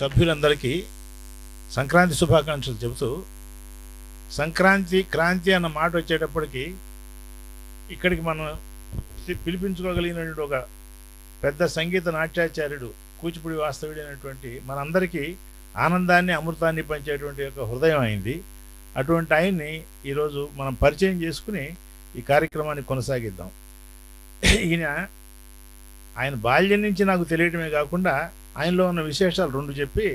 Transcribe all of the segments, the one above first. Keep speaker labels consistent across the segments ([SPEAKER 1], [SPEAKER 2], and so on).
[SPEAKER 1] సభ్యులందరికీ సంక్రాంతి శుభాకాంక్షలు చెబుతూ, సంక్రాంతి క్రాంతి అన్న మాట వచ్చేటప్పటికి ఇక్కడికి మనం పిలిపించుకోగలిగినటువంటి ఒక పెద్ద సంగీత నాట్యాచార్యుడు, కూచిపూడి వాస్తవుడు అయినటువంటి మనందరికీ ఆనందాన్ని అమృతాన్ని పంచేటువంటి ఒక హృదయం అయింది. అటువంటి ఆయన్ని ఈరోజు మనం పరిచయం చేసుకుని ఈ కార్యక్రమాన్ని కొనసాగిద్దాం. ఆయన బాల్యం నుంచి నాకు తెలియటమే కాకుండా ఆయనలో ఉన్న విశేషాలు రెండు చెప్పి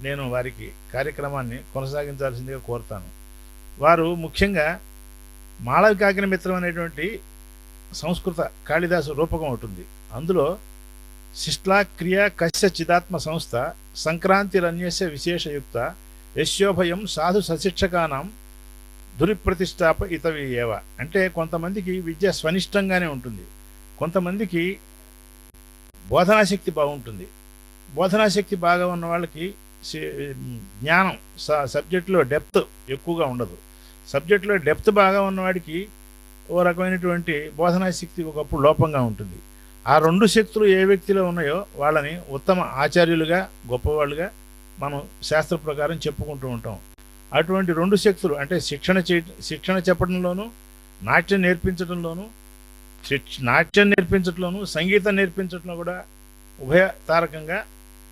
[SPEAKER 1] నేను వారికి కార్యక్రమాన్ని కొనసాగించాల్సిందిగా కోరుతాను. వారు ముఖ్యంగా మాళవికాకిని మిత్రం అనేటువంటి సంస్కృత కాళిదాసు రూపకం ఉంటుంది. అందులో శిష్లా క్రియా కశ్య చిదాత్మ సంస్థ సంక్రాంతిరన్యస్య విశేషయుక్త యశోభయం సాధు సశిక్షకానం దురిప్రతిష్టాప ఇతవి ఏవ. అంటే కొంతమందికి విద్య స్వనిష్టంగానే ఉంటుంది, కొంతమందికి బోధనాశక్తి బాగుంటుంది. బోధనాశక్తి బాగా ఉన్న వాళ్ళకి జ్ఞానం సబ్జెక్టులో డెప్త్ ఎక్కువగా ఉండదు. సబ్జెక్టులో డెప్త్ బాగా ఉన్నవాడికి ఓ రకమైనటువంటి బోధనాశక్తి ఒకప్పుడు లోపంగా ఉంటుంది. ఆ రెండు శక్తులు ఏ వ్యక్తిలో ఉన్నాయో వాళ్ళని ఉత్తమ ఆచార్యులుగా, గొప్పవాళ్ళుగా మనం శాస్త్ర ప్రకారం చెప్పుకుంటూ ఉంటాం. అటువంటి రెండు శక్తులు అంటే శిక్షణ చెప్పడంలోనూ, నాట్యం నేర్పించడంలోనూ, సంగీతం నేర్పించడంలో కూడా ఉభయతారకంగా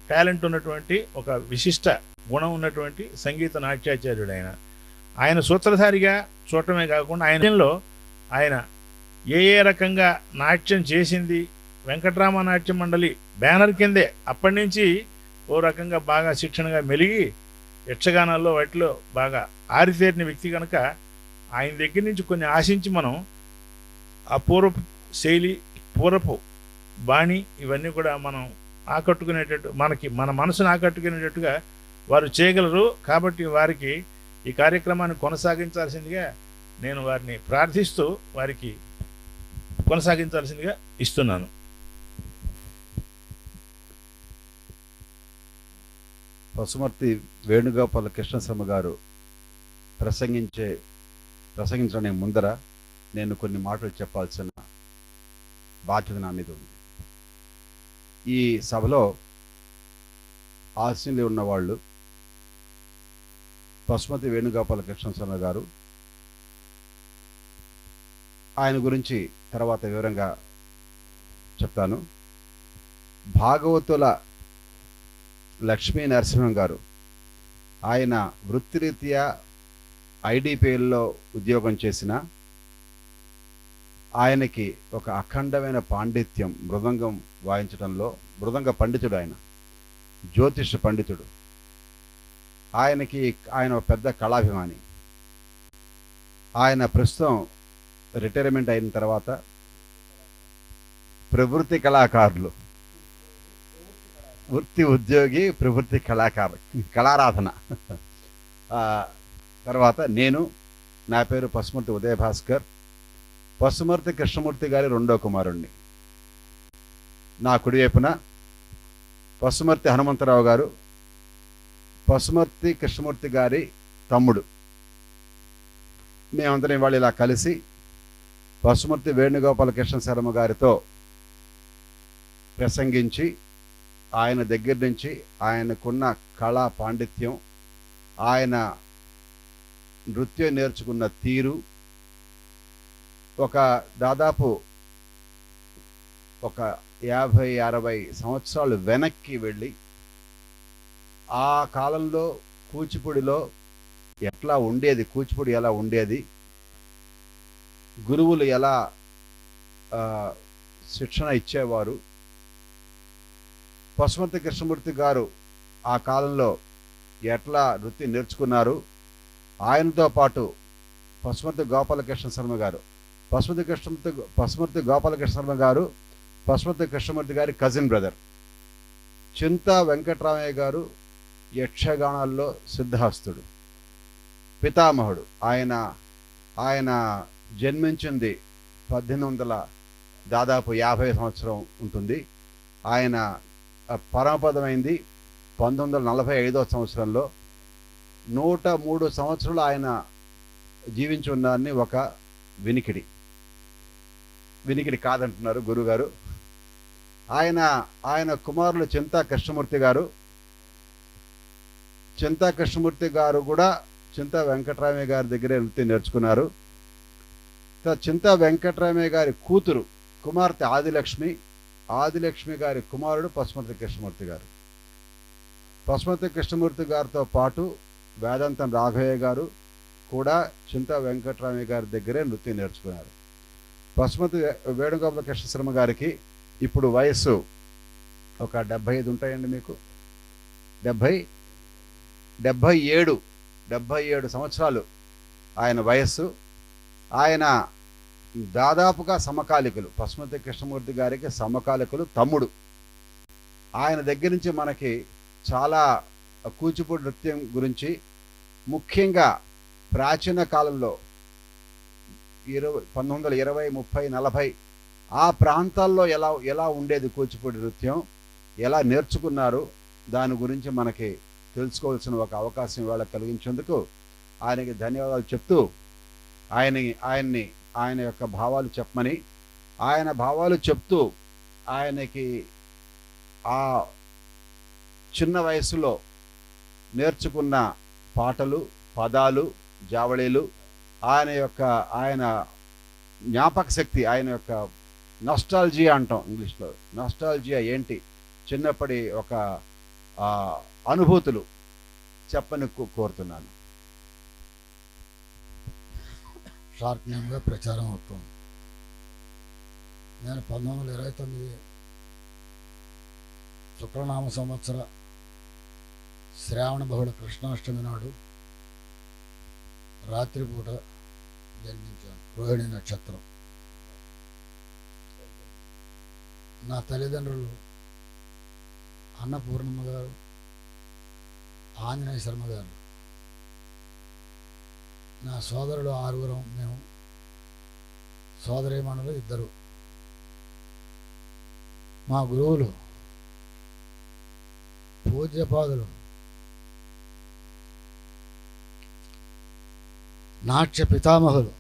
[SPEAKER 1] టాలెంట్ ఉన్నటువంటి ఒక విశిష్ట గుణం ఉన్నటువంటి సంగీత నాట్యాచార్యుడు ఆయన సూత్రధారిగా చూడటమే కాకుండా ఆయన ఏ రకంగా నాట్యం చేసింది, వెంకటరామ నాట్య మండలి బ్యానర్ కిందే అప్పటి నుంచి ఓ రకంగా బాగా శిక్షణగా మెలిగి యక్షగానాల్లో వాటిలో బాగా ఆరితేరిన వ్యక్తి కనుక ఆయన దగ్గర నుంచి కొన్ని ఆశించి మనం ఆ పూర్వపు శైలి, పూర్వపు బాణి ఇవన్నీ కూడా మనం ఆకట్టుకునేటట్టు, మన మనసును ఆకట్టుకునేటట్టుగా వారు చేయగలరు. కాబట్టి వారికి ఈ కార్యక్రమాన్ని కొనసాగించాల్సిందిగా నేను వారిని ప్రార్థిస్తూ వారికి కొనసాగించాల్సిందిగా ఇస్తున్నాను.
[SPEAKER 2] పశుమర్తి వేణుగోపాల కృష్ణశర్మ గారు ప్రసంగించడానికి ముందర నేను కొన్ని మాటలు చెప్పాల్సిన బాధ్యత నా మీద ఉంది. ఈ సభలో ఆశీనులు ఉన్నవాళ్ళు పశుమతి వేణుగోపాల కృష్ణశర్మ గారు. ఆయన గురించి తర్వాత వివరంగా చెప్తాను. భాగవతుల లక్ష్మీ నరసింహం గారు, ఆయన వృత్తిరీత్యా ఐడిపిఎల్లో ఉద్యోగం చేసిన ఆయనకి ఒక అఖండమైన పాండిత్యం, మృదంగం వాయించడంలో మృదంగ పండితుడు, ఆయన జ్యోతిష పండితుడు. ఆయన పెద్ద కళాభిమాని. ఆయన ప్రస్తుతం రిటైర్మెంట్ అయిన తర్వాత ప్రవృత్తి కళాకారులు, వృత్తి ఉద్యోగి, ప్రవృత్తి కళారాధన. తర్వాత నా పేరు పశుమర్తి ఉదయ భాస్కర్, పశుమర్తి కృష్ణమూర్తి గారి రెండో కుమారుణ్ణి. నా కుడివైపున పశుమర్తి హనుమంతరావు గారు, పశుమర్తి కృష్ణమూర్తి గారి తమ్ముడు. మేమందరం ఇవాళ ఇలా కలిసి పశుమర్తి వేణుగోపాల కృష్ణశర్మ గారితో ప్రసంగించి ఆయన దగ్గర నుంచి ఆయనకున్న కళా పాండిత్యం, ఆయన నృత్యం నేర్చుకున్న తీరు, దాదాపు ఒక 50-60 సంవత్సరాలు వెనక్కి వెళ్ళి ఆ కాలంలో కూచిపూడిలో ఎట్లా ఉండేది, కూచిపూడి ఎలా ఉండేది, గురువులు ఎలా శిక్షణ ఇచ్చేవారు, పశుమర్తి కృష్ణమూర్తి గారు ఆ కాలంలో ఎట్లా నృత్యం నేర్చుకున్నారు, ఆయనతో పాటు పశుమర్తి గోపాలకృష్ణ శర్మ గారు, పశుమర్తి గోపాలకృష్ణ శర్మ గారు పశుమర్తి కృష్ణమూర్తి గారి కజిన్ బ్రదర్. చింతా వెంకటరామయ్య గారు యక్షగానాల్లో సిద్ధహస్తుడు, పితామహుడు. ఆయన జన్మించింది 1850 సంవత్సరం ఉంటుంది. ఆయన పరమపదమైంది 1945 సంవత్సరంలో. 103 సంవత్సరాలు ఆయన జీవించి ఉన్నారని ఒక వినికిడి కాదంటున్నారు గురుగారు. ఆయన కుమారులు చింతా కృష్ణమూర్తి గారు చింతా కృష్ణమూర్తి గారు కూడా చింతా వెంకటరామయ్య గారి దగ్గరే నృత్యం నేర్చుకున్నారు. చింతా వెంకటరామయ్య గారి కూతురు కుమార్తె ఆదిలక్ష్మి గారి కుమారుడు పశుమతి కృష్ణమూర్తి గారు. పశుమతి కృష్ణమూర్తి గారితో పాటు వేదాంతం రాఘవయ్య గారు కూడా చింతా వెంకటరామయ్య గారి దగ్గరే నృత్యం నేర్చుకున్నారు. పశుమతి వేణుగోపాల కృష్ణ శర్మ గారికి ఇప్పుడు వయస్సు ఒక 75 ఉంటాయండి. మీకు 77 సంవత్సరాలు ఆయన వయస్సు. ఆయన దాదాపుగా సమకాలికులు, పశుమతి కృష్ణమూర్తి గారికి సమకాలికులు, తమ్ముడు. ఆయన దగ్గర నుంచి మనకి చాలా కూచిపూడి నృత్యం గురించి, ముఖ్యంగా ప్రాచీన కాలంలో 1920, 30, 40 ఆ ప్రాంతాల్లో ఎలా ఉండేది కూచిపూడి నృత్యం, ఎలా నేర్చుకున్నారు, దాని గురించి మనకి తెలుసుకోవాల్సిన ఒక అవకాశం ఇవాళ కలిగించేందుకు ఆయనకి ధన్యవాదాలు చెప్తూ ఆయన యొక్క భావాలు చెప్పమని, ఆయన భావాలు చెప్తూ ఆయనకి ఆ చిన్న వయసులో నేర్చుకున్న పాటలు, పదాలు, జావళీలు, ఆయన జ్ఞాపక శక్తి, ఆయన యొక్క నాస్టాల్జియా అంటాం ఇంగ్లీష్లో. నాస్టాల్జియా ఏంటి, చిన్నప్పటి ఒక అనుభూతులు చెప్పని కోరుతున్నాను.
[SPEAKER 3] షార్ట్నెమ్గా ప్రచారం అవుతుంది. నేను 1929 శుక్రనామ సంవత్సర శ్రావణ బహుళ కృష్ణాష్టమి నాడు రాత్రిపూట జన్మించాను. రోహిణి నక్షత్రం. నా తల్లిదండ్రులు అన్నపూర్ణమ్మ గారు, ఆంజనేయ శర్మ గారు. నా సోదరుడు 6, మేము సోదరీమణులు 2. మా గురువులు పూజ్యపాదులు నాట్య పితామహులు,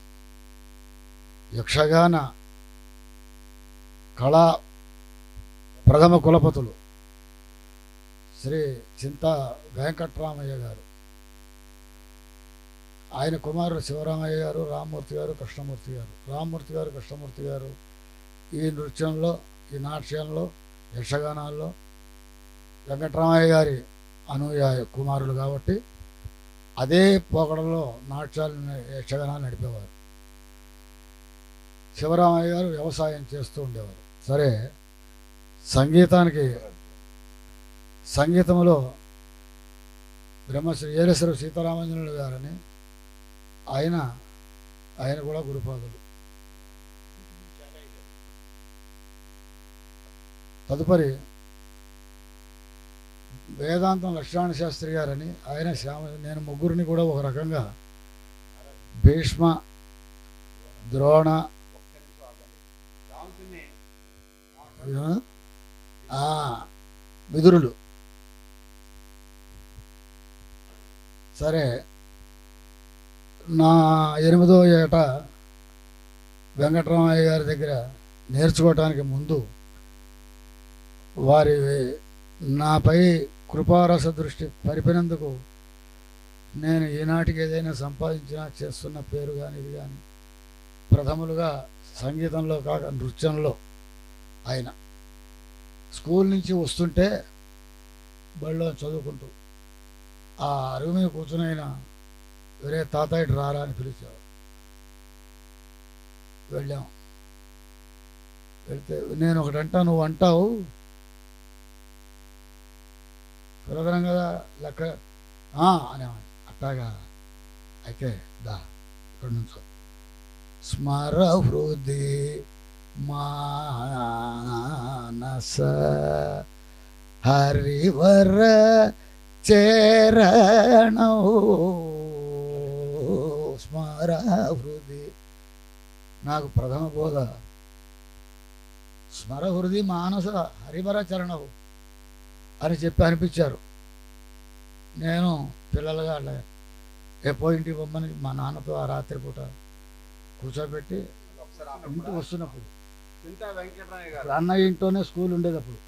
[SPEAKER 3] యక్షగాన కళా ప్రథమ కులపతులు శ్రీ చింతా వెంకటరామయ్య గారు. ఆయన కుమారుడు శివరామయ్య గారు, రామ్మూర్తి గారు, కృష్ణమూర్తి గారు. రామ్మూర్తి గారు, కృష్ణమూర్తి గారు ఈ నృత్యంలో, ఈ నాట్యంలో, యక్షగానాల్లో వెంకటరామయ్య గారి అనుయాయ కుమారులు కాబట్టి అదే పోకడలో నాట్యాలు, యక్షగానాలు నడిపేవారు. శివరామయ్య గారు వ్యవసాయం చేస్తూ ఉండేవారు. సరే, సంగీతంలో బ్రహ్మశ్రీ ఏలేశ్వర సీతారామాంజనులు గారని ఆయన కూడా గురుపాదులు. తదుపరి వేదాంతం లక్ష్మణ శాస్త్రి గారని ఆయన నేను ముగ్గురిని కూడా ఒక రకంగా భీష్మ, ద్రోణ, విదురులు. సరే, నా 8వ ఏట వెంకటరామయ్య గారి దగ్గర నేర్చుకోవటానికి ముందు వారి నాపై కృపారస దృష్టి పరిపినందుకు నేను ఈనాటికి ఏదైనా సంపాదించినా, చేస్తున్న పేరు కానీ ఇది కానీ ప్రథములుగా సంగీతంలో కాక నృత్యంలో. ఆయన స్కూల్ నుంచి వస్తుంటే బడిలో చదువుకుంటూ ఆ అరుగు మీద కూర్చుని ఆయన వేరే తాతయ్య రారా అని పిలిచారు. వెళ్ళాం. వెళ్తే నేను ఒకటంటా, నువ్వు అంటావు కులదరం కదా లెక్క అనేవాడిని. అట్టాగా అయితే దా ఇక్కడ నుంచో. స్మర హృది మానస హరివర చరణ స్మర హృది. నాకు ప్రథమ బోధ స్మర హృది మానస హరివర చరణవు అని చెప్పి అనిపించారు. నేను పిల్లలుగా అలా ఇంటికి బొమ్మని మా నాన్నతో ఆ రాత్రిపూట కూర్చోబెట్టి ఇంటికి వస్తున్నప్పుడు అన్నయ్య ఇంట్లోనే స్కూల్ ఉండేది. అప్పుడు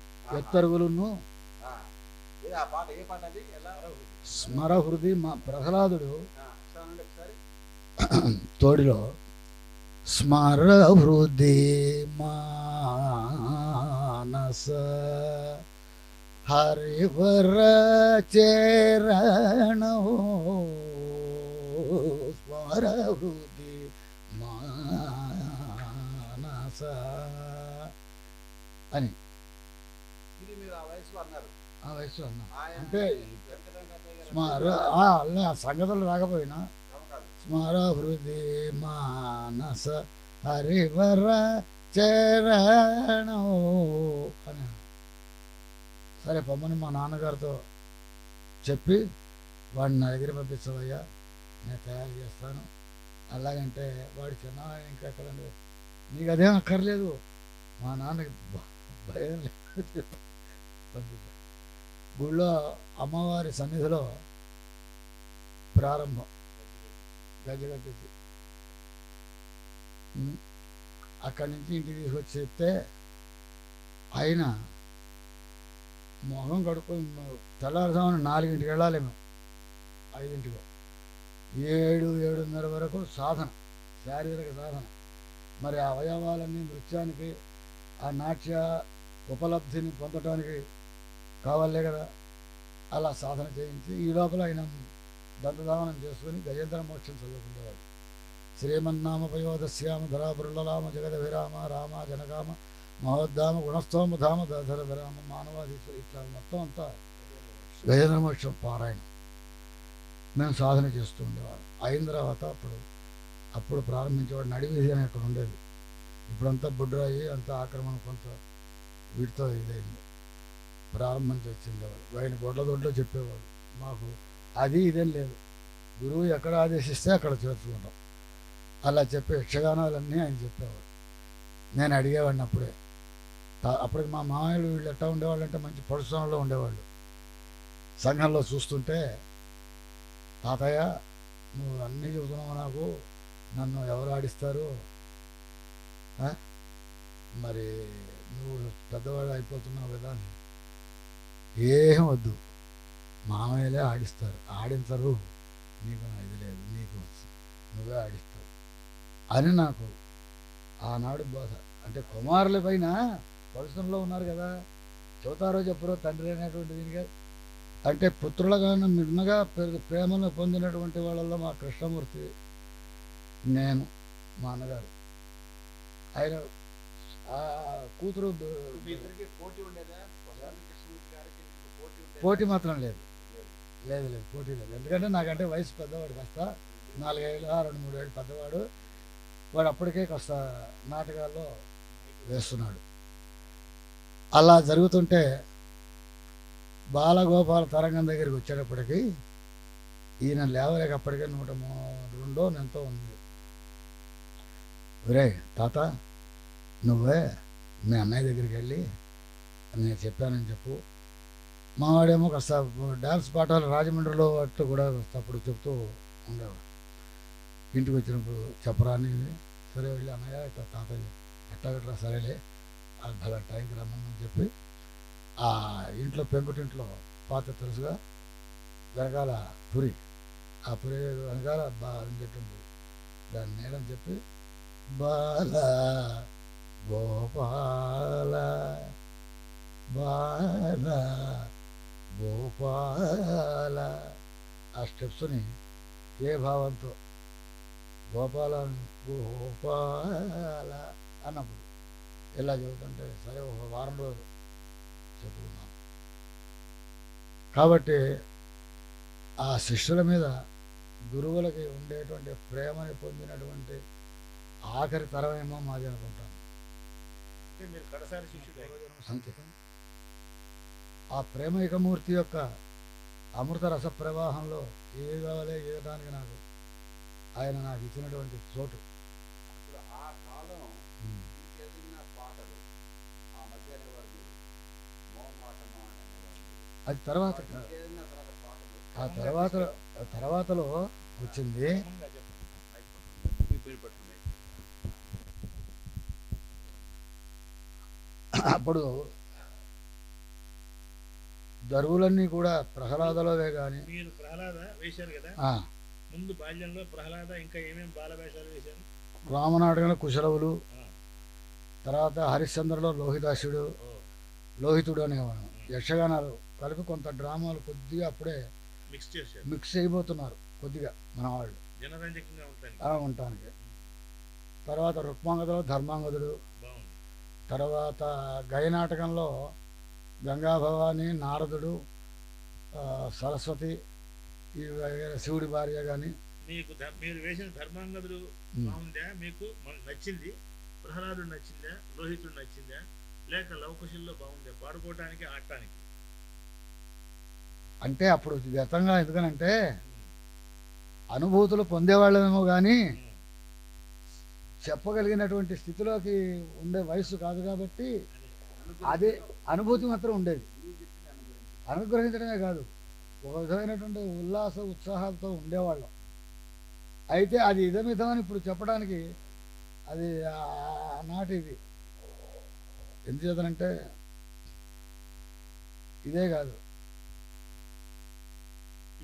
[SPEAKER 3] ఎత్తరుగులును
[SPEAKER 2] ఆ పాట ఏ పాట అది ఎలా
[SPEAKER 3] స్మరహృది మా ప్రహ్లాదుడు
[SPEAKER 2] ఒకసారి ఒకసారి
[SPEAKER 3] తోడిలో స్మరహృది మానస హరివర చరణో స్మరహృది మానస అని
[SPEAKER 2] ఇది మీరు ఆ వయసులో అన్నారు
[SPEAKER 3] ఆ వయసులో అన్నా.
[SPEAKER 2] ఆయన
[SPEAKER 3] అంటే
[SPEAKER 2] వెంకటరామయ్య గారు
[SPEAKER 3] స్మర సంగతులు రాకపోయినా
[SPEAKER 2] నమ్మకాలు.
[SPEAKER 3] స్మరహృది మానస హరివర చరణో అని. సరే పొమ్మని మా నాన్నగారితో చెప్పి వాడిని నా దగ్గర పంపించవయ్యా, నేను తయారు చేస్తాను. అలాగంటే వాడు చిన్న ఇంకెక్కడండి, నీకు అదేం అక్కర్లేదు, మా నాన్నకి భయం లేదు పంపించాను. గుళ్ళో అమ్మవారి సన్నిధిలో ప్రారంభం గజగట్టి అక్కడి నుంచి ఇంటికి తీసుకొచ్చి చెప్తే ఆయన మొహం కడుక్కొని తెల్లారుజామున 4ంటికి వెళ్ళాలి, మేము 5ంటికి, 7-7:30 వరకు సాధన, శారీరక సాధన. మరి ఆ అవయవాలన్నీ నృత్యానికి ఆ నాట్య ఉపలబ్ధిని పొందటానికి కావాలే కదా. అలా సాధన చేయించి ఈ లోపల ఆయన దంతధావనం చేసుకుని గజేంద్ర మోక్షం చదువుకునేవాడు. శ్రీమన్నామపయోధశ్యామ ధరాపురులలామ జగద విరామ రామ జనకామ మహోద్ధామ గుణస్థోమ ధామ దధర విరామ మానవాధీశ్వరి, ఇట్లా మొత్తం అంతా గజేంద్ర మోక్షం పారాయణం మేము సాధన చేస్తూ ఉండేవాళ్ళం. అయిన తర్వాత అప్పుడు ప్రారంభించేవాడు. నడివీధి అని అక్కడ ఉండేది, ఇప్పుడంతా బుడ్రాయి అంతా ఆక్రమణ కొంత వీటితో ఇదైంది. ప్రారంభించి వచ్చిండేవాడు. ఆయన గొడ్ల చెప్పేవాడు మాకు, అది ఇదేం లేదు, గురువు ఎక్కడ ఆదేశిస్తే అక్కడ చేర్చుకుంటాం. అలా చెప్పే యక్షగానాలన్నీ ఆయన చెప్పేవాడు. నేను అడిగేవాడిని అప్పుడే. అప్పటికి మా మామయ్యలు వీళ్ళు ఎట్టా ఉండేవాళ్ళు అంటే మంచి పడుసంలో ఉండేవాళ్ళు. సంఘంలో చూస్తుంటే, తాతయ్య నువ్వు అన్నీ చెబుతున్నావు, నాకు నన్ను ఎవరు ఆడిస్తారు, మరి నువ్వు పెద్దవాడు అయిపోతున్నావు కదా అని. ఏం వద్దు, మామయ్యలే ఆడిస్తారు, ఆడించరు, నీకు ఇది లేదు, నీకు నువ్వే ఆడిస్తావు అని నాకు ఆనాడు బోధ. అంటే కుమారుల పైన పరిశ్రమలో ఉన్నారు కదా, చెబుతారో చెప్పరో తండ్రి అనేటువంటి దీనిగా. అంటే పుత్రులుగా మిన్నగా ప్రేమను పొందినటువంటి వాళ్ళల్లో మా కృష్ణమూర్తి, నేను, మా అన్నగారు, ఆయన కూతురు. పోటీ మాత్రం లేదు, పోటీ లేదు. ఎందుకంటే నాకంటే వయసు పెద్దవాడు, కాస్త 4 ఏళ్ళు 2-3 ఏళ్ళు పెద్దవాడు. వాడు అప్పటికే కాస్త నాటకాల్లో వేస్తున్నాడు. అలా జరుగుతుంటే బాలగోపాల తరంగం దగ్గరికి వచ్చేటప్పటికి ఈయన లేవలేక అప్పటికే 102 ఎంతో ఉంది. ఒరే తాత, నువ్వే మీ అన్నయ్య దగ్గరికి వెళ్ళి నేను చెప్పానని చెప్పు. మావాడేమో కాస్త డ్యాన్స్ పాఠాలు రాజమండ్రిలో అట్లు కూడా అప్పుడు చెప్తూ ఉండేవాడు. ఇంటికి వచ్చినప్పుడు చెప్పరాని, సరే వెళ్ళి అన్నయ్య ఇట్లా తాతయ్య ఎట్లా సరేలే భలే టైంకి రమ్మని చెప్పి ఆ ఇంట్లో పెంకుటింట్లో పాత తెలుసుగా వెనకాల పురి, ఆ పురి వెనకాల అని చెప్పింది, దాన్ని నేనని చెప్పి బాల గోపాల బాల గోపాల ఆ స్టెప్స్ని ఏ భావంతో గోపాల గోపాల అన్నప్పుడు ఎలా చెబుతుంటే సరే ఒక వారం రోజులు చెప్పుకున్నాం. కాబట్టి ఆ శిష్యుల మీద గురువులకి ఉండేటువంటి ప్రేమని పొందినటువంటి ఆఖరి తరమేమో మాది అనుకుంటాను.
[SPEAKER 1] అంటే మీరు కడసారి శిష్యుడు
[SPEAKER 3] అంతే. ఆ ప్రేమైకమూర్తి యొక్క అమృత రస ప్రవాహంలో ఏది కావాలో ఏదానికి నాకు ఆయన నాకు ఇచ్చినటువంటి చోటు.
[SPEAKER 2] ఆ కాలం పాటలు ఆ మధ్య
[SPEAKER 3] అది తర్వాత ఆ తర్వాతలో వచ్చింది. అప్పుడు దరువులన్నీ కూడా ప్రహ్లాదలోవే కానీ
[SPEAKER 1] మీరు ప్రహ్లాద వేశారు కదా, ముందు బాల్యంలో ప్రహ్లాద ఇంకా ఏమేమి బాల వేషాలు వేశారు?
[SPEAKER 3] రామనాటకంలో కుశలవులు,
[SPEAKER 1] ఆ,
[SPEAKER 3] తర్వాత హరిశ్చంద్రలో లోహిదాసుడు,
[SPEAKER 1] ఓ,
[SPEAKER 3] లోహితుడు అనేవాడు. యక్షగానాలు కలిపి కొంత డ్రామాలు కొద్దిగా అప్పుడే
[SPEAKER 1] మిక్స్ చేశారు
[SPEAKER 3] మిక్స్ అయిపోతున్నారు కొద్దిగా మన వాళ్ళు
[SPEAKER 1] జనరంజకంగా ఉంటాయి.
[SPEAKER 3] ఉండటానికి. తర్వాత రుక్మాంగదలో ధర్మాంగదుడు,
[SPEAKER 1] బాగుంది.
[SPEAKER 3] తర్వాత గయనాటకంలో గంగాభవాని, నారదుడు, సరస్వతి, ఈ శివుడి భార్య కానీ.
[SPEAKER 1] మీకు మీరు వేసిన ధర్మాంగదుడు బాగుందా? మీకు మనకు నచ్చింది? ప్రహ్లాదుడు నచ్చిందా? లోహితుడు నచ్చిందా? లేక లవకుశుల్లో బాగుందా పాడుకోవటానికి ఆడటానికి?
[SPEAKER 3] అంటే అప్పుడు గతంగా ఎందుకనంటే అనుభూతులు పొందేవాళ్ళమేమో కానీ చెప్పగలిగినటువంటి స్థితిలోకి ఉండే వయసు కాదు కాబట్టి అదే అనుభూతి మాత్రం ఉండేది. అనుగ్రహించడమే కాదు, ఒక విధమైనటువంటి ఉల్లాస ఉత్సాహాలతో ఉండేవాళ్ళం. అయితే అది ఇదమితమని ఇప్పుడు చెప్పడానికి అది నాటిది. ఎందుచేతనంటే ఇదే కాదు,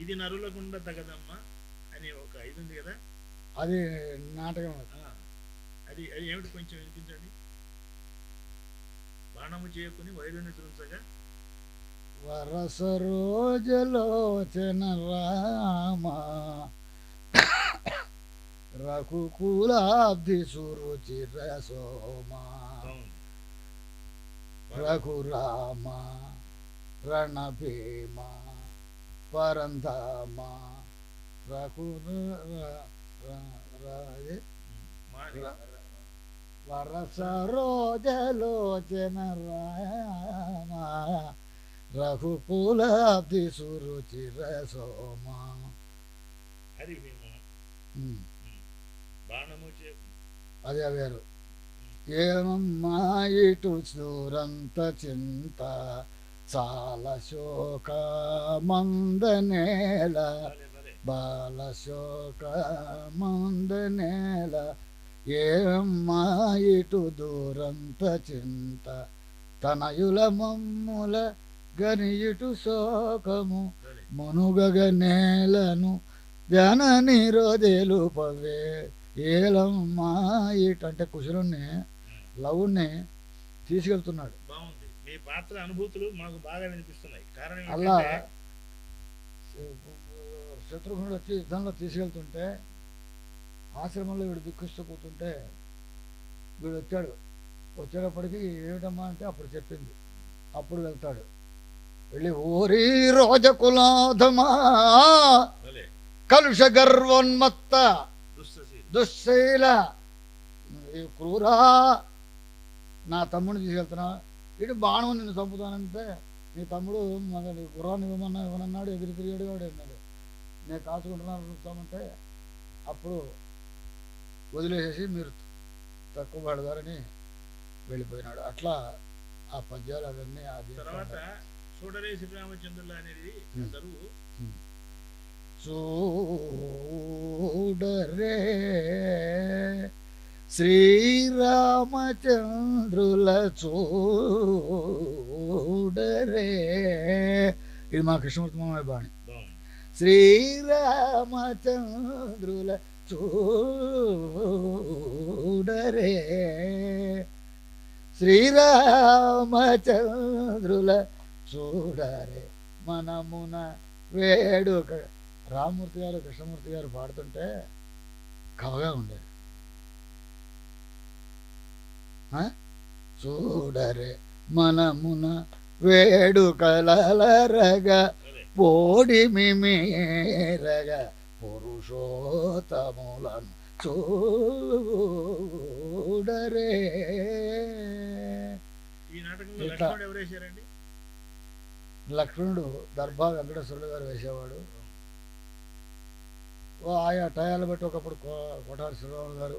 [SPEAKER 1] ఇది నరులకుండా తగదమ్మా అని ఒక ఇది ఉంది కదా,
[SPEAKER 3] అది నాటకం.
[SPEAKER 1] అది అది ఏమిటి కొంచెం వినిపించండి. బాణము చేయకుని వైరుని త్రుంచగా
[SPEAKER 3] వరసరోజలోచన రామ రఘుకులాబ్ధి సురుచిర సోమా రఘురామ రణభీమ పరంధామ రఘు వరసరోజలోచన రామ రఘుకులాబ్ధి సురుచిర సోమా.
[SPEAKER 1] హరి భీమ బాణము చేయకు
[SPEAKER 3] అదే వేరు. ఏమమ్మా ఇటు చూరంత చింత చాలా శోక మందనేల బాల శోక మందనేల. ఏమమ్మా ఇటు దూరంత చింత తనయుల మమ్ముల గనియుటు శోకము మునుగగ నేలను జనని రోజేలుపవే. ఏలమ్మా ఇటు అంటే కుశలుణ్ణి లవుణ్ణి తీసుకెళ్తున్నాడు.
[SPEAKER 1] బాగుంది. మీ పాత్ర అనుభూతులు మాకు బాగా వినిపిస్తున్నాయి. కారణం
[SPEAKER 3] అలా
[SPEAKER 1] ఏంటంటే
[SPEAKER 3] శత్రుఘ్నుడు వచ్చి యుద్ధంలో తీసుకెళ్తుంటే ఆశ్రమంలో వీడు దుఃఖిస్తూ కూతుంటే వీడు వచ్చేటప్పటికి ఏమిటమ్మా అంటే అప్పుడు చెప్పింది. అప్పుడు వెళ్తాడు, వెళ్ళి ఓరి రోజకులాధమా కలుష గర్వోన్మత్త దుశ్శీల క్రూరా, నా తమ్ముడిని తీసుకెళ్తున్నా, ఇటు బాణం నిన్ను చంపుతానంటే నీ తమ్ముడు మన గుర్రాన్ని ఇవ్వమన్నాడు, ఎదురు తిరిగాడు వాడు అన్నాడు, నేను కాచుకుంటున్నాను చూస్తామంటే అప్పుడు వదిలేసేసి మీరు తక్కువ పడదారని వెళ్ళిపోయినాడు. అట్లా ఆ పద్యాలు అవన్నీ అది.
[SPEAKER 1] తర్వాత చూడరే శ్రీరామచంద్రులు అనేది చదువు.
[SPEAKER 3] చూడరే శ్రీరామచంద్రుల చూడరే, ఇది మా కృష్ణమూర్తి మామయ్య బాణి. శ్రీరామచంద్రుల చూడరే శ్రీరామచంద్రుల చూడరే మనమున వేడుక. రామమూర్తి గారు కృష్ణమూర్తి గారు పాడుతుంటే కవగా ఉండేది. చూడరే మనమున వేడుకలరగా పోడిమి మేరగా పురుషోత్తములను చూడరే.
[SPEAKER 1] ఈ నాటకంలో లక్ష్మణుడు ఎవరు వేశారండి?
[SPEAKER 3] లక్ష్మణుడు దర్భా వెంకటేశ్వరుడు గారు వేసేవాడు. ఆయా టయాలు బట్టి ఒకప్పుడు కొఠారి శ్రీరాములు గారు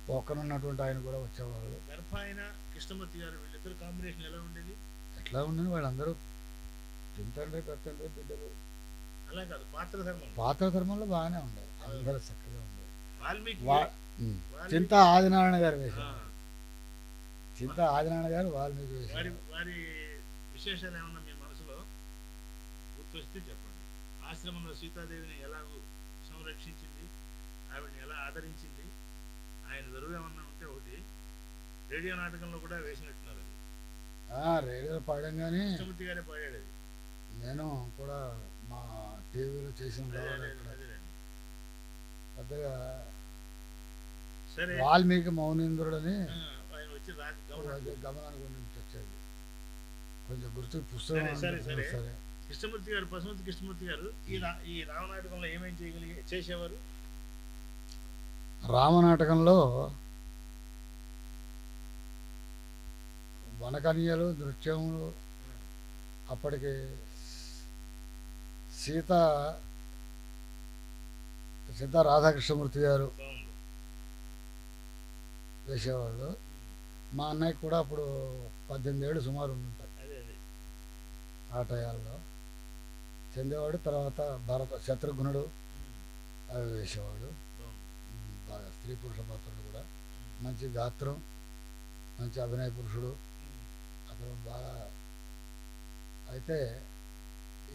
[SPEAKER 3] పక్కనున్నటువంటి ఆయన కూడా వచ్చేవాళ్ళు.
[SPEAKER 1] దర్భా ఆయన కృష్ణమూర్తి గారు వీళ్ళిద్దరు కాంబినేషన్ ఎలా ఉండేది?
[SPEAKER 3] ఎట్లా ఉండేది, వాళ్ళందరూ తింతండ్రి పెద్దండ్రి బిడ్డలు.
[SPEAKER 1] అలా కాదు,
[SPEAKER 3] పాత్ర ధర్మంలో బాగానే ఉండేది, అందరూ చక్కగా ఉండేది.
[SPEAKER 1] వాల్మీకి
[SPEAKER 3] చింత ఆదినారాయణ గారు వేశారు. చింత ఆదినారాయణ గారు వాల్మీకి వేశారు.
[SPEAKER 1] వారి విశేషాలు ఏమన్నా మీ మనసులో? గుర్తొస్తే చెప్పండి. ఆశ్రమంలో సీతాదేవిని ఎలా సంరక్షించింది, ఆవిడని ఎలా ఆదరించింది, ఆయన దరువు ఏమన్నా ఉంటే ఒకటి రేడియో నాటకంలో కూడా వేసినట్టున్నారు. అది
[SPEAKER 3] రేడియో పాడడం కానీ
[SPEAKER 1] కృష్ణమూర్తి గారే పాడాడు అది.
[SPEAKER 3] నేను కూడా మా టీవీలో చేసిన పెద్దగా
[SPEAKER 1] సరే
[SPEAKER 3] వాల్మీకి మౌనేంద్రుడని
[SPEAKER 1] ఆయన వచ్చి
[SPEAKER 3] గమనానికి వచ్చేది కొంచెం గుర్తు పుస్తకం.
[SPEAKER 1] సరే
[SPEAKER 3] సరే
[SPEAKER 1] కృష్ణమూర్తి గారు, పశుమతి కృష్ణమూర్తి గారు ఈ రామనాటకంలో ఏమేం చేసేవారు?
[SPEAKER 3] రామనాటకంలో వనకన్యలు, నృత్యములు, అప్పటికి సీత రాధాకృష్ణమూర్తి గారు వేసేవాళ్ళు. మా అన్నయ్య కూడా అప్పుడు 18 ఏళ్ళు సుమారు ఉంటాయి. ఆ టయాల్లో చెందేవాడు. తర్వాత భరత శత్రుఘ్నుడు అవి వేసేవాడు. బాగా స్త్రీ పురుష పాత్రలు కూడా మంచి గాత్రం, మంచి అభినయ పురుషుడు అతను బాగా. అయితే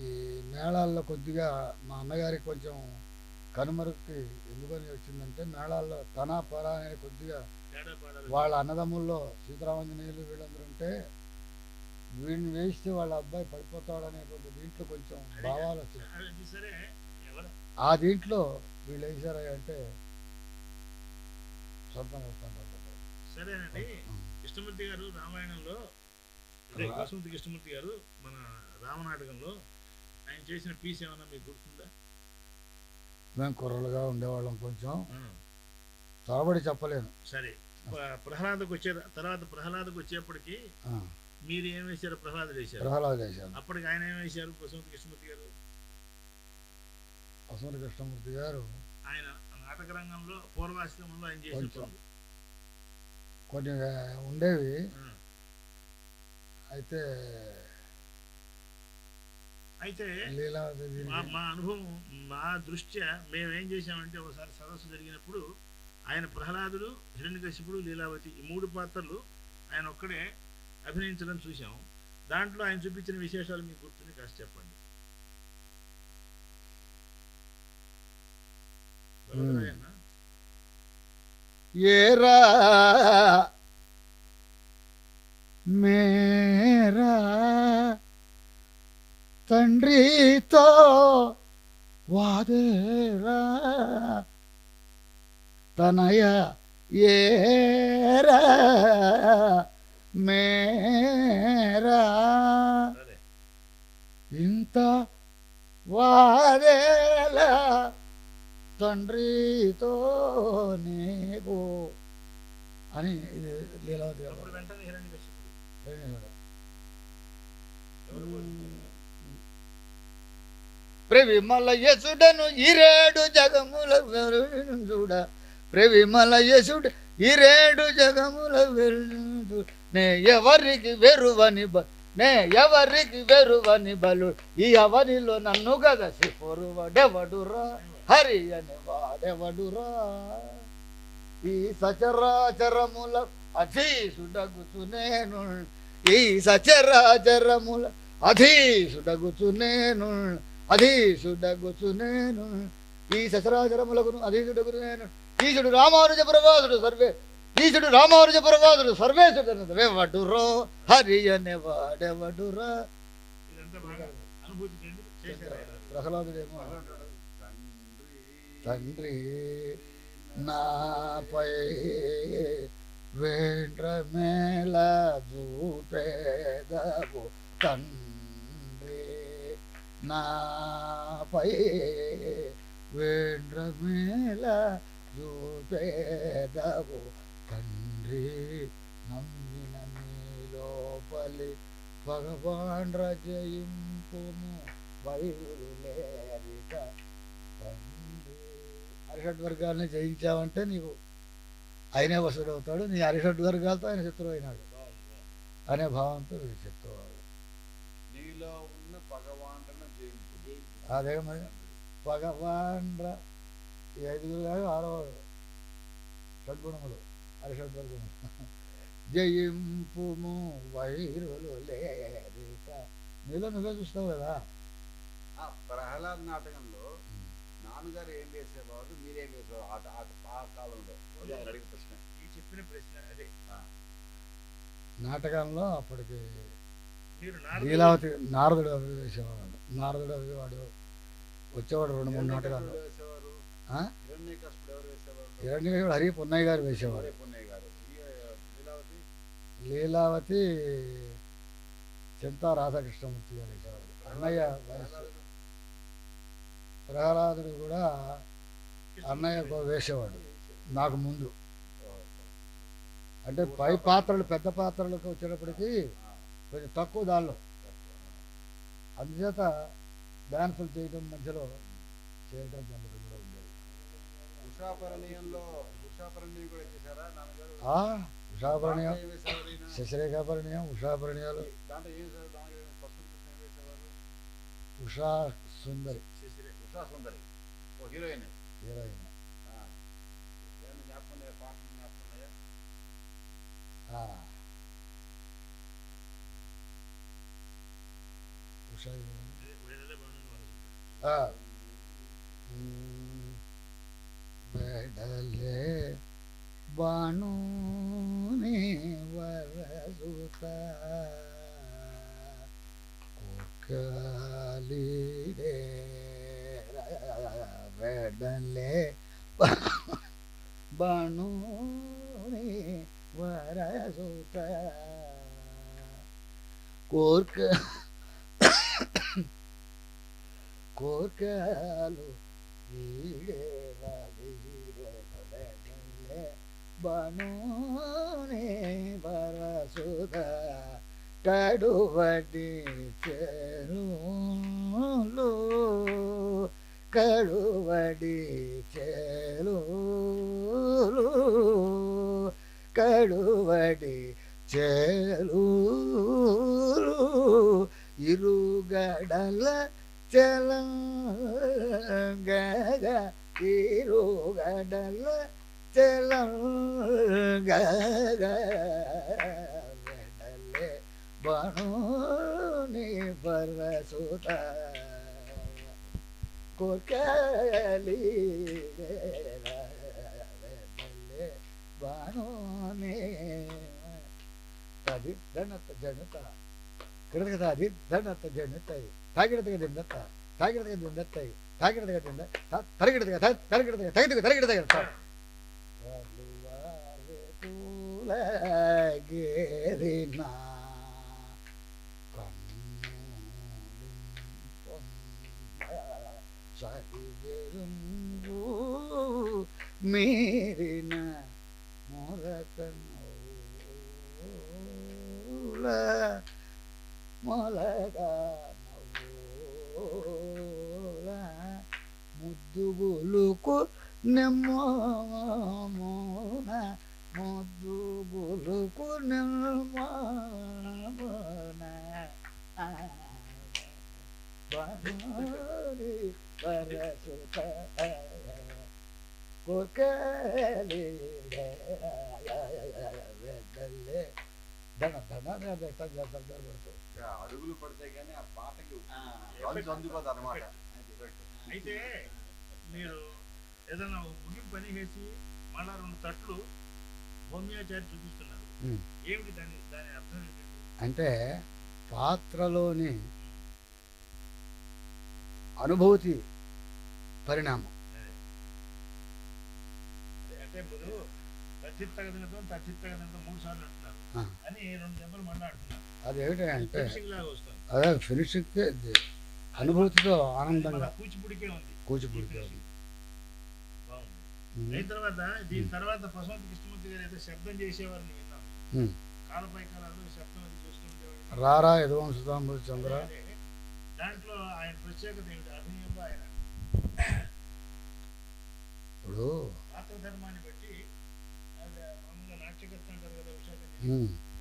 [SPEAKER 3] ఈ మేళాల్లో కొద్దిగా మా అన్నగారికి కొంచెం కనుమరుక్కి ఎందుకని వచ్చిందంటే, మేళాల్లో తన పరా అనేది కొద్దిగా వాళ్ళ అన్నదమ్ముల్లో సీతారామాంజనేయులు వీళ్ళందరూ ఉంటే వీడిని వేస్తే వాళ్ళ అబ్బాయి పడిపోతాడనే దీంట్లో కొంచెం భావాలు వచ్చాయి. ఆ దీంట్లో వీళ్ళు వేసారా అంటే సొంతంగా
[SPEAKER 1] సరేనండి. కృష్ణమూర్తి గారు రామాయణంలో, పశుమతి కృష్ణమూర్తి గారు మన రామనాటకంలో ఆయన చేసిన పీస్ ఏమన్నా మీకు గుర్తుందా?
[SPEAKER 3] మేము కుర్రలుగా ఉండేవాళ్ళం, కొంచెం తరబడి చెప్పలేను.
[SPEAKER 1] సరే, ప్రహ్లాదకు వచ్చేప్పటికి మీరు ఏం వేశారు? ప్రహ్లాదుడు వేశారు. అప్పటికి ఆయన ఏం వేశారు? పశుమతి కృష్ణమూర్తి గారు.
[SPEAKER 3] పశుమతి కృష్ణమూర్తి గారు
[SPEAKER 1] ఆయన నాటక రంగంలో పూర్వాశ్రమంలో ఆయన చేసిన
[SPEAKER 3] కొన్ని ఉండేవి. అయితే
[SPEAKER 1] మా అనుభవం, మా దృష్ట్యా మేమేం చేశామంటే, ఒకసారి సదస్సు జరిగినప్పుడు ఆయన ప్రహ్లాదుడు, హిరణ్యకశిపుడు, లీలావతి ఈ 3 పాత్రలు ఆయన ఒక్కడే అభినయించడం చూసాం. దాంట్లో ఆయన చూపించిన విశేషాలు మీకు గుర్తుంది, కాస్త చెప్పండి.
[SPEAKER 3] ఏరా మేరా తండ్రితో వాదేరా తనయ ఏరా మేరా ఇంత వాదేలా తండ్రితో నీకు అని ఇది లీలావతి గారు. ప్రవిమల యసుడను ఇరేడు జగముల చూడ, ప్రవిమల యసుడు ఇరేడు జగముల నే ఎవరికి వెరువని బలు ఈ అవనిలో నన్ను గదసి పొరువడెవడురా హరి అని వాడెవడురా. ఈ సచరాచరముల అధీసుడగుచు నేను, ఈ సచరాచరముల అధీసుడగుచు నేను, అధీసుడగుచు నేను, ఈ సచరాచరములకు అధీసుడగుచు నేను. ఈశుడు రామానుజ ప్రవాసుడు ఈశుడు రామానుజ ప్రవాసుడు సర్వేశుడెవడురో హరి అనే వాడెవడురా. ప్రహ్లాదుడేమో తండ్రి నాపై వేండ్రమేళ చూపేదవు, తండ్రి నాపై వేండ్రమేళ చూపేదవు, తండ్రి నమ్మిన లోపలి భగవాన్ రజయింపును వైరులు లేరిక. అరిషడ్ వర్గాలని జయించావంటే నీవు ఆయనే వసుడు అవుతాడు, నీ అరిషడ్ వర్గాలతో ఆయన శత్రువు అయినాడు అనే భావంతో చెప్తాడు.
[SPEAKER 2] నీలో ఉన్న భగవాన్లను జయింపు.
[SPEAKER 3] అదే మరి భగవాన్ర ఈ 5 కాదు 6వ షడ్గుణములు అరిషడ్ వర్గములు. జయింపుము వైరులు లేరిక. నీలో నువ్వే చూస్తావు కదా,
[SPEAKER 2] ఆ ప్రహ్లాద్ నాటకంలో నాన్నగారు ఏం వేసేవారు, మీరేం వేసేవారు ఆ కాలంలో? అడిగిన ప్రశ్న.
[SPEAKER 1] ఈ చెప్పిన ప్రశ్న అదే.
[SPEAKER 3] నాటకంలో అప్పటికి
[SPEAKER 1] మీరు
[SPEAKER 3] లీలావతి నారదుడు అవి వేసేవాడు. నారదుడు అవి వాడు వచ్చేవాడు 2-3 నాటకాలు.
[SPEAKER 2] వేసేవారు. హిరణ్యకశిపుడు ఎవరు వేసేవారు?
[SPEAKER 3] హిరణ్యకశిపుడు హరి పున్నయ్య గారు వేసేవాడు.
[SPEAKER 2] పున్నయ్య గారు. లీలావతి
[SPEAKER 3] లీలావతి చింతా రాధాకృష్ణమూర్తి గారు వేసేవాడు. అన్నయ్య ప్రహ్లాదుడు కూడా అన్నయ్య వేసేవాడు నాకు ముందు. అంటే పై పాత్రలు పెద్ద పాత్రలకు వచ్చేటప్పటికి కొంచెం తక్కువ దానిలో, అందుచేత డాన్సులు చేయడం మధ్యలో చేయడం జరుగుతుంది కూడా ఉండేది.
[SPEAKER 2] ఉషాపరణీయం కూడా చేశారా నాన్నగారు?
[SPEAKER 3] ఉషాపరణీయం, శశిరేఖాపరణీయం, ఉషాపరణీయాలు, ఉషా సుందరి
[SPEAKER 2] హీరోయిన్.
[SPEAKER 3] హీరోయిన్. ఉషా వెడలే బాణుని వరసుత కోకలిడే వెడలే బాణుని వరసుత కోర్కలు బనోనే వరసుద కడువడి చెరులు కడువడి చెరులు కడువడి చెరులు ఇరుగడల చలంగగ ఇరుగడల చలంగగ వెడలే బనోని వరసుత కోకలి వెడలే బనోని తది ధనత జనత కిడత అది ధనత జనతై తాగిడతగా దిందత్త తాగిడతగా దిందత్తై తాగిడతగా దింద తరగిడతగా తరగిడతగా తగిడతగా తరగిడతగా గేరినా సరిగెరుంగు మీరిన మొరకనౌల మొలగా నవ్వుల ముద్దుగులుకు నెమ్మోన ముద్దుగులుకు నెమ్మోన బనోని వరసుత కోకలి వెడలే ధన ధన
[SPEAKER 2] అడుగులు పడితే కానీ ఆ పాటకి అందుకోదు అనమాట.
[SPEAKER 1] అయితే మీరు ఏదైనా ముగింపు పని చేసి మళ్ళా 2 తట్లు భౌమ్యాచారి చూపిస్తున్నారు. ఏమిటి దాని అర్థం ఏంటండి?
[SPEAKER 3] అంటే పాత్రలోని అనుభూతి పరిణామం.
[SPEAKER 1] అంటే ఇప్పుడు తచ్చిత్తగదినతో 3 సార్లు అంటున్నారు అని 2 దెబ్బలు మళ్ళీ అంటున్నారు.
[SPEAKER 3] అదేమిటంటే
[SPEAKER 1] లాగా వస్తుంది.
[SPEAKER 3] అదే ఫినిషింగ్ అనుభూతితో ఆనందంగా
[SPEAKER 1] కూచిపూడికే ఉంది.
[SPEAKER 3] కూచిపూడికే ఉంది.
[SPEAKER 1] అయిన తర్వాత దీని తర్వాత ప్రశాంత్ కృష్ణమూర్తి గారు ఏదో శబ్దం చేసేవారిని విన్నాం. కాలపై కాలాలు శబ్దం అది చేస్తుండేవారు.
[SPEAKER 3] రారా యదువంశరామృత చంద్ర.
[SPEAKER 1] దాంట్లో ఆయన ప్రత్యేకత ఏమిటి? అభినయంలో ఆయన
[SPEAKER 3] ఇప్పుడు
[SPEAKER 1] పాత్ర ధర్మాన్ని బట్టి మామూలుగా నాట్యకర్త అంటారు కదా, ఉషాకర్త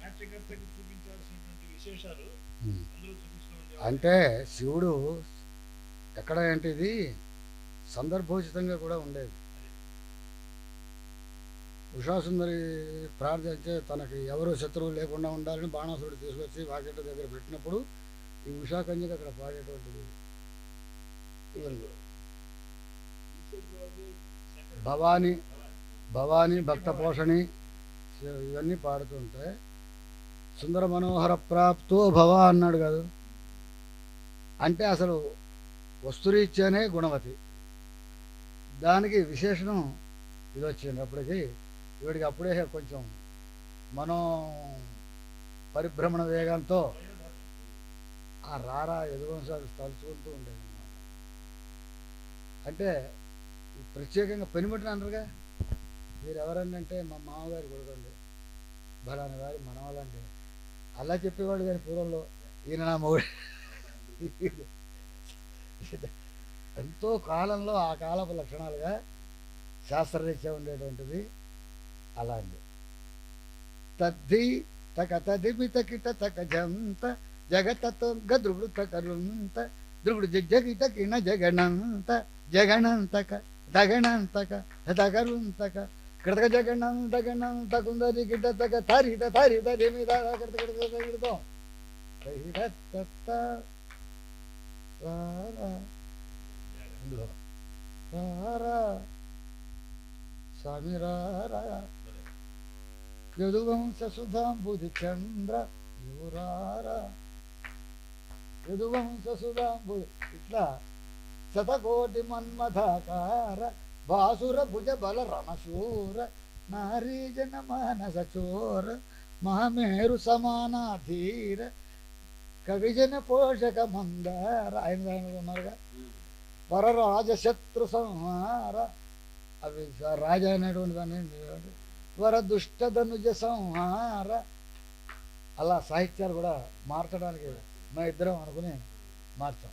[SPEAKER 1] నాట్యకర్తకి చూపించాల్సినటువంటి విశేషాలు అందులో చూపిస్తూ ఉండేవారు.
[SPEAKER 3] అంటే శివుడు ఎక్కడ అంటే ఇది సందర్భోచితంగా కూడా ఉండేది. ఉషాసుందరి ప్రార్థించే తనకి ఎవరు శత్రువు లేకుండా ఉండాలని బాణాసురుడు తీసుకొచ్చి వాకిట దగ్గర పెట్టినప్పుడు ఈ ఉషాకన్యకి అక్కడ పాడేటువంటిది ఇదిగో. భవానీ భవానీ భక్త పోషణి ఇవన్నీ పాడుతుంటే సుందర మనోహర ప్రాప్తో భవ అన్నాడు కదా. అంటే అసలు వస్తురీత్యానే గుణవతి, దానికి విశేషణం ఇది వచ్చినప్పటికీ వీడికి అప్పుడే కొంచెం మనో పరిభ్రమణ వేగంతో ఆ రారా ఎదుగుంసాలు తలుచుకుంటూ ఉండేది అన్నమాట. అంటే ప్రత్యేకంగా పెనుమటిని అనరుగా, మీరు ఎవరన్నంటే మా మామగారి కొడుకండి, బలాని వారి మనవాళ్ళండి అలా చెప్పేవాడు. కానీ పూర్వంలో ఈయన నా మొగుడు ఎంతో కాలంలో ఆ కాలపు లక్షణాలుగా శాస్త్రరీత్యా ఉండేటువంటిది అలాంటి. తద్ధి తక తదిమిత కిట తక జంత జగతతో గద్రుడు తకరుంత ద్రుగుడు జగిత కిణ జగనంత జగనంతక దగనంతక దగరుంతక కృతక జగనంత గణంత కుందరి కిట తక తరిత తరిత రిమిద కృత కృత కృతం తరిత స్వామిరారా యదువంశ సుధాంబుధి చంద్ర యురారా యదువంశ సుధాంబుధి ఇట్లా శతకోటి మన్మథాకార బాసుర భుజ బల రణశూర నారీజన మానస చోర మహమేరు సమానాధీర కవిజన పోషక మందార ఆయన దానిలో ఉన్నారుగా. పరరాజ శత్రు సంహార అవి రాజా అనేటువంటి దాన్ని వర దుష్టధనుజ సంహార. అలా సాహిత్యాలు కూడా మార్చడానికి మా ఇద్దరం అనుకుని మార్చాం.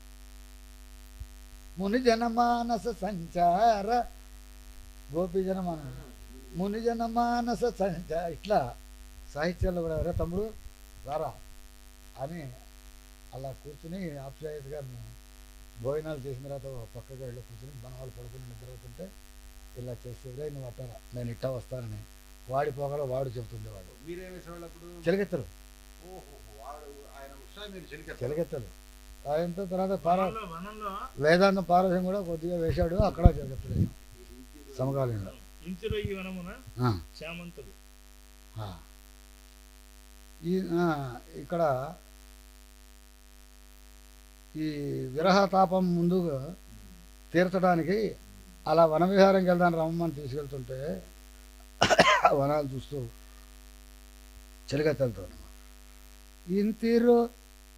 [SPEAKER 3] మునిజన మానస సంచార గోపీజన మానస మునిజన మానస సంచార ఇట్లా సాహిత్యాల్లో కూడా రే తమ్ముడు రారా అని అలా కూర్చుని ఆప్యాయతగా మేము భోజనాలు చేసిన తర్వాత పక్కగా వెళ్ళి కూర్చుని మన వాళ్ళు పడుకుని నిద్రవుతుంటే ఇలా చేస్తే నువ్వు అట్టారా నేను ఇట్టా వస్తానని వాడి పోగల వాడు చెబుతుండేవాడు. చెలకెత్తలు చెలకెత్తలు ఆయనతో తర్వాత వేదాంత పారసం కూడా కొద్దిగా వేశాడు. అక్కడ చెలకెత్తలు సమకాలీనంలో ఇక్కడ ఈ విరహతాపం ముందుగా తీర్చడానికి అలా వన విహారంకి వెళ్దాన్ని రమ్మని తీసుకెళ్తుంటే వనాలు చూస్తూ చెలిగెత్తలతో ఇంతిరో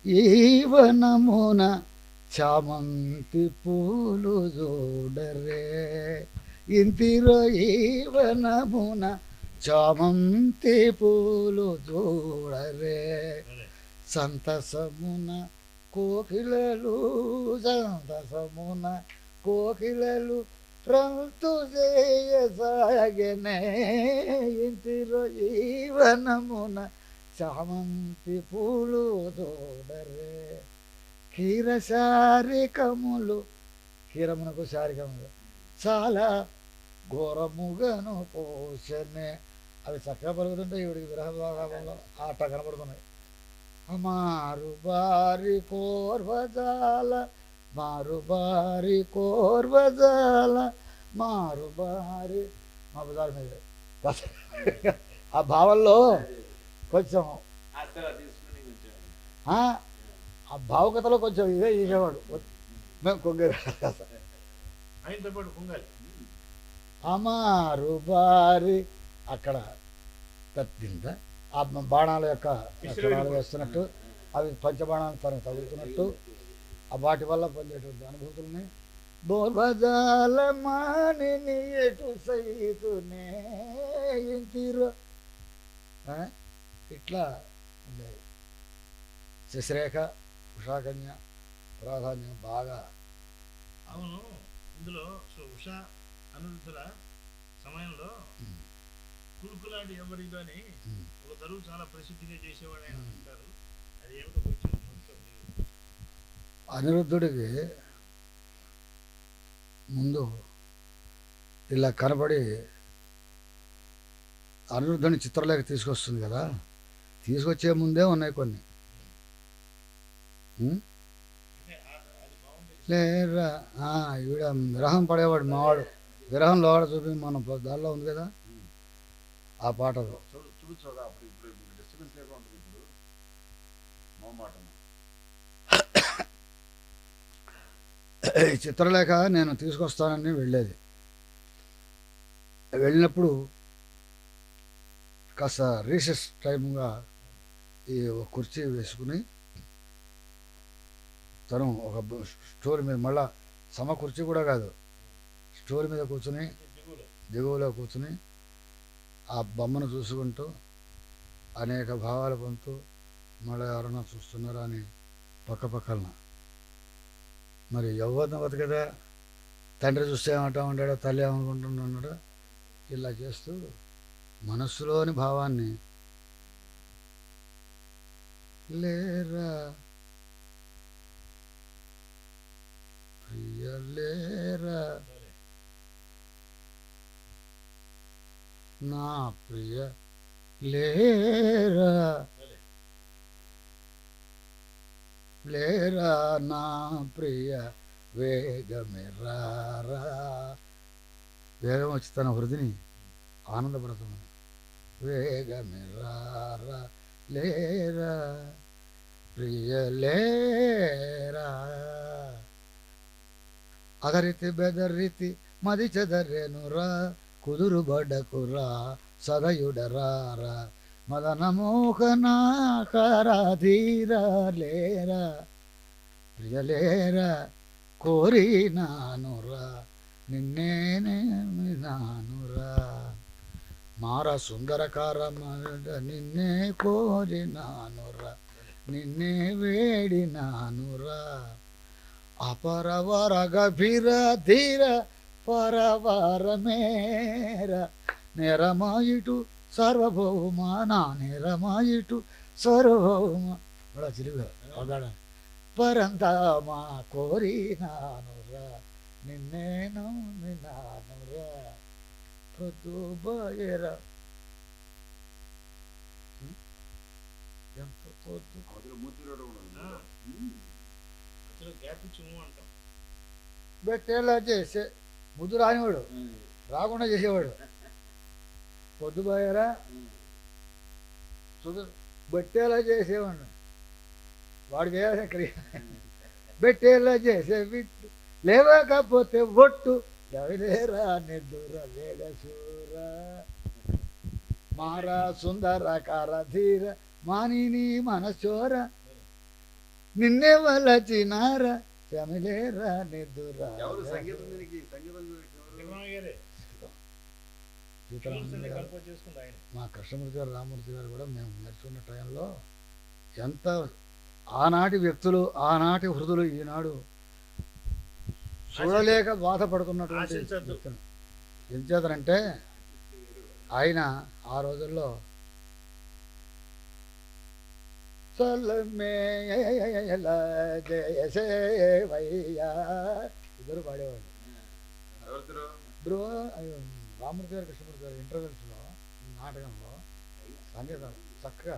[SPEAKER 3] ఈ వనమున చామంతి పూలు చూడరే ఇంతిరో ఈ వనమున చామంతి పూలు చూడరే సంతసమున కోకిలలు సంతసమున కోకిలలు రంతు చేయసాగనే ఇంతిరో ఈ వనమున చామంతి పూలు తోడరే క్షీరశారికములు క్షీరమునకు శారికములు చాలా ఘోరముగను పోషనే అవి చక్కగా పలుకుతుంటే ఈవిడికి విరహ భాగంలో ఆట కనపడుతున్నాయి. మారు బారి కోర్వజాల మారు బారి కోర్వజాల మారు బారి మా బజార్ మీద ఆ భావంలో కొంచెం ఆ భావుకతలో కొంచెం ఇదే చేసేవాడు. మేము కొంగరు అమారు బారి అక్కడ తద్దింద ఆ బాణాల యొక్క క్షణాలు వేస్తున్నట్టు అవి పంచబాణాలు తనకు తగులుతున్నట్టు ఆ వాటి వల్ల పొందేటువంటి అనుభూతుల్ని బోర్బజాల మానిని ఎటు సైతునే ఇంతిరో ఇట్లా ఉండేది. శశిరేఖ ఉషాకన్య ప్రాధాన్యం బాగా.
[SPEAKER 1] అవును, ఇందులో ఉషా అనిరుద్ధుల సమయంలో కులుకులాంటి ఎవరిదో అని ఒక తరువు చాలా ప్రసిద్ధిగా చేసేవాడు ఆయన అంటారు. అది ఏమిటో కొంచెం
[SPEAKER 3] అనిరుద్ధుడికి ముందు ఇలా కనబడి అనిరుద్ధుని చిత్రలేఖ తీసుకొస్తుంది కదా, తీసుకొచ్చే ముందే ఉన్నాయి కొన్ని. లేరా ఈవిడ విరహం పడేవాడు మావాడు, విరహం లోడ చూపి మన దానిలో ఉంది కదా ఆ పాటలో.
[SPEAKER 2] చూపించోగా అప్పుడు ఇప్పుడు డిస్టర్బెన్స్ లేకుండా ఉంటుంది ఇప్పుడు మాట.
[SPEAKER 3] ఈ చిత్రలేఖ నేను తీసుకొస్తానని వెళ్ళేది. వెళ్ళినప్పుడు కాస్త రీసెస్ టైమ్గా ఈ ఒక కుర్చీ వేసుకుని తను ఒక స్టోర్ మీద, మళ్ళా సమ కుర్చీ కూడా కాదు, స్టోర్ మీద కూర్చుని దిగువలో కూర్చుని ఆ బొమ్మను చూసుకుంటూ అనేక భావాలు పొందుతూ మళ్ళీ ఎవరన్నా చూస్తున్నారా అని పక్కన. మరి యవ్వనవతి కదా, తండ్రి చూస్తే ఏమంటా ఉంటాడో, తల్లి ఏమనుకుంటున్నాడో, ఇలా చేస్తూ మనస్సులోని భావాన్ని లేరా ప్రియ లేరా నా ప్రియ లేరా లేరా నా ప్రియ వేగమిరారా. వేగం వచ్చి తన హృదిని ఆనందపడుతుంది. వేగమిరారా లేరా ప్రియ లేరా. అదరితి బెదరితి మది చెదరెనురా, కుదురు బడకురా సదయుడరారా, మదన మోహనాకరాధీరా లేరా ప్రియలేరా, కోరినానురా నిన్నేనేమినానురా, మార సుందరకార నిన్నే కోరినానురా, నిన్నే వేడినానురా, అపరవర గభీర ధీర పరవర మేర, నెరమాయిటు సర్వభౌమ నా నెరమాయిటు సార్వభౌమ చిలుగా పగాడ పరంతామా కోరినానురా నిన్నేను నిన్నానురా పొద్దు బయరా. ఎంత పొద్దు బెట్టేలా చేసే ముద్దు రానివాడు, రాకుండా చేసేవాడు. పొద్దుబాయరా బెట్టేలా చేసేవాడు, వాడికి వేయాల్సిన క్రియ. బెట్టేలా చేసే విట్టు లేవకపోతే ఒట్టు రవిలేరా నిద్దుర వేగసూర, మారా సుందర కారధీర మానిని మనచోర, నిన్నే వలచినారా చమిలేరా నిద్దుర. మా కృష్ణమూర్తి గారు రామూర్తి గారు కూడా మేము నేర్చుకున్న టైంలో ఎంత ఆనాటి వ్యక్తులు, ఆనాటి హృదులు ఈనాడు చూడలేక బాధపడుతున్నటువంటి వ్యక్తులు. ఏం చేతనంటే ఆయన ఆ రోజుల్లో ఇద్దరు పాడేవాళ్ళు. బ్రో రామూర్తి గారు కృష్ణమూర్తి గారు ఇంటర్వెల్స్లో నాటకంలో సంగీతం చక్కగా.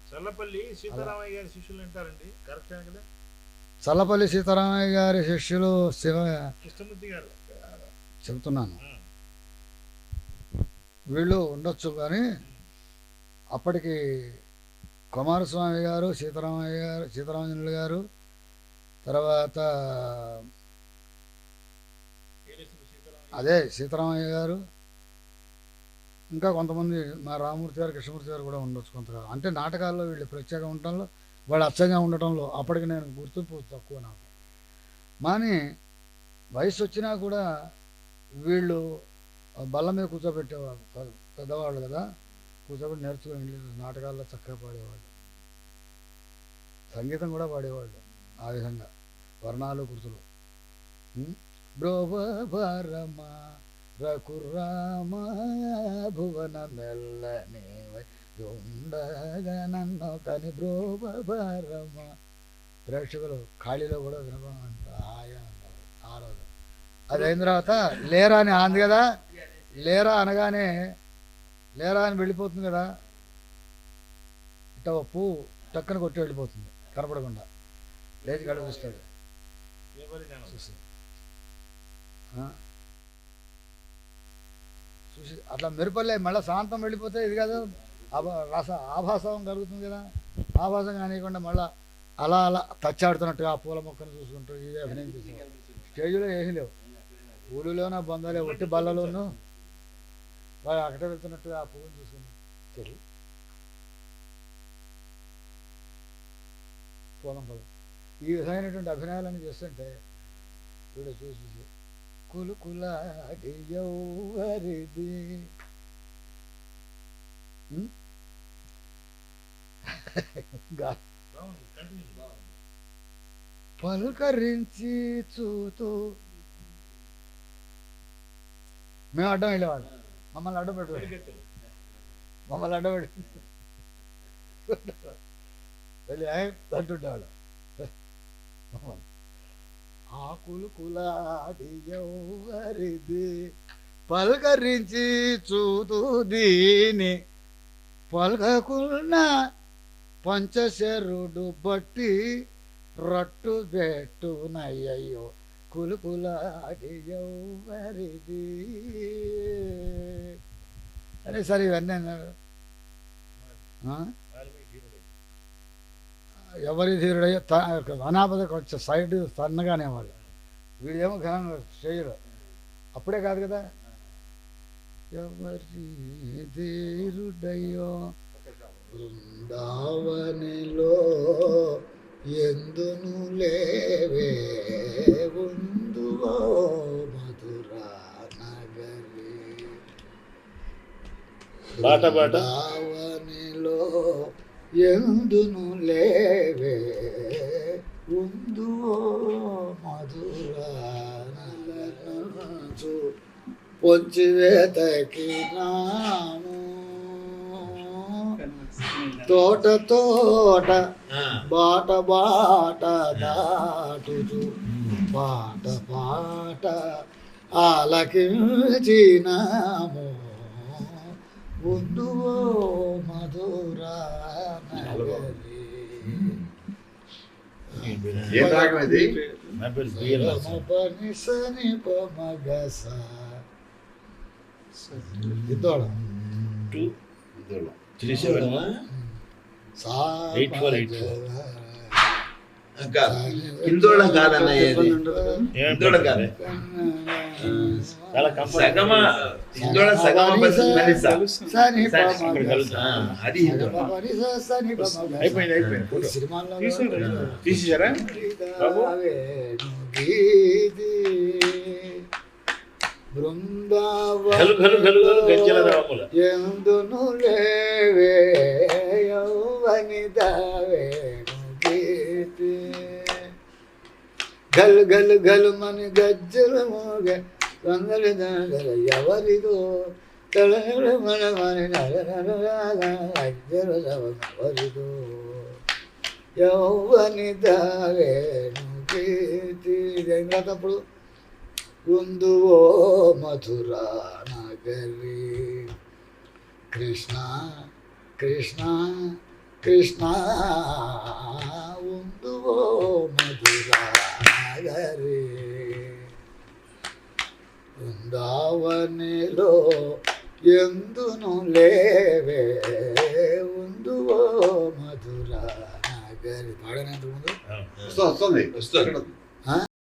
[SPEAKER 1] చల్లపల్లి సీతారామయ్య గారి శిష్యులు అంటారండి, కరెక్ట్ కదా?
[SPEAKER 3] చల్లపల్లి సీతారామయ్య గారి శిష్యులు శివ
[SPEAKER 1] కృష్ణమూర్తి గారు
[SPEAKER 3] చెబుతున్నాను, వీళ్ళు ఉండొచ్చు. కానీ అప్పటికి కుమారస్వామి గారు, సీతారామయ్య గారు, సీతారామజనులు గారు, తర్వాత అదే సీతారామయ్య గారు, ఇంకా కొంతమంది మా రామూర్తి గారు, కృష్ణమూర్తి గారు కూడా ఉండొచ్చు కొంతగా. అంటే నాటకాల్లో వీళ్ళు ప్రత్యేకంగా ఉండటంలో, వాళ్ళు అచ్చంగా ఉండటంలో అప్పటికి నేను గుర్తింపు తక్కువ నాకు. కానీ వయసు వచ్చినా కూడా వీళ్ళు బల్ల మీద కూర్చోబెట్టేవాళ్ళు, పెద్దవాళ్ళు కదా, కూర్చోబెట్టి నేర్చుకుని నాటకాల్లో చక్కగా పాడేవాళ్ళు, సంగీతం కూడా పాడేవాళ్ళు. ఆ విధంగా వర్ణాలు కృతులు. బ్రోవరమ రఘురామ భువన మెల్లనేవై ఉండగా నన్ను కని బ్రోవరమ. ప్రేక్షకులు ఖాళీలో కూడా వినపడంటారు, హాయిగా ఉంటారు ఆ రోజు. అది అయిన తర్వాత లేరా అని అంది కదా, లేరా అనగానే లేరా అని వెళ్ళిపోతుంది కదా, ఇట్ట పువ్వు టక్కన కొట్టి వెళ్ళిపోతుంది కనపడకుండా, లేచి కనిపిస్తాడు. చూసి చూసి అట్లా మెరుపల్లే మళ్ళీ శాంతం వెళ్ళిపోతే ఇది కాదు ఆభాసం కలుగుతుంది కదా. ఆభాసం కానివ్వకుండా మళ్ళీ అలా అలా తచ్చాడుతున్నట్టుగా ఆ పూల మొక్కను చూసుకుంటూ ఇదే అభినయం చేసేవాడు. స్టేజ్లో ఏమీ లేవు, ఊళ్ళోనే బంధాలే, ఒట్టి బల్లలోనూ వాళ్ళు అక్కడే వెళ్తున్నట్టుగా ఆ పువ్వును చూసుకుని తెలియదు పూలం పొలం. ఈ విధమైనటువంటి అభినయాలను చేస్తుంటే వీడు చూసి కులుకులాడి యౌవరిది పలుకరించి చూతూ మేము అడ్డం వెళ్ళేవాళ్ళం, మమ్మల్ని అడ్డం పెట్టు వెళ్ళి అంటుండేవాళ్ళం. ఆకులు కులాడి యౌవరిది పలకరించి చూతూ దీని పలకకున్న పంచశరుడు బట్టి రట్టు పెట్టునయ్యో కులుకులాడి యౌవరిది అని. సరే ఇవన్నీ అన్నారు. ఎవరి ధీరుడయ్యో అనాపద కొంచెం సైడ్ సన్నగానే వాళ్ళు, వీడేమో ఘనంగా చేయరు. అప్పుడే కాదు కదా, ఎవరి ధీరుడయ్యో బృందావనిలో ఎందును లేవే ఉందువో మధురా నగరి బృందావనిలో ఎందును లేవే ఉందువో మధురా నగరి పొంచివేతకి నాము తోట తోట బాట బాట దాటుచు పాట పాట ఆలకించినాము ఉందువో మధురా నగరి. పని సని పమగస ఇద్దోళం
[SPEAKER 4] హిందోళం కాదన్న, హిందోళం కాదు, హిందోళం సగమ అది
[SPEAKER 1] తీసేశారా
[SPEAKER 3] ఎందును లేవే యౌవని దావే గల్ గల్ గల్ మని గజ్జలు మోగ సందలి దగల ఎవరిదో తల మన మని గజ్జలు ఎవరిదో యౌవని దావే తప్పుడు ఉందువో మధురా నగరి. కృష్ణ కృష్ణ కృష్ణ ఉందువో మధురా నగరి. బృందావనిలో ఎందును లేవే ఉందువో మధురా నగరి. పాడనంత ముందు
[SPEAKER 2] వస్తుంది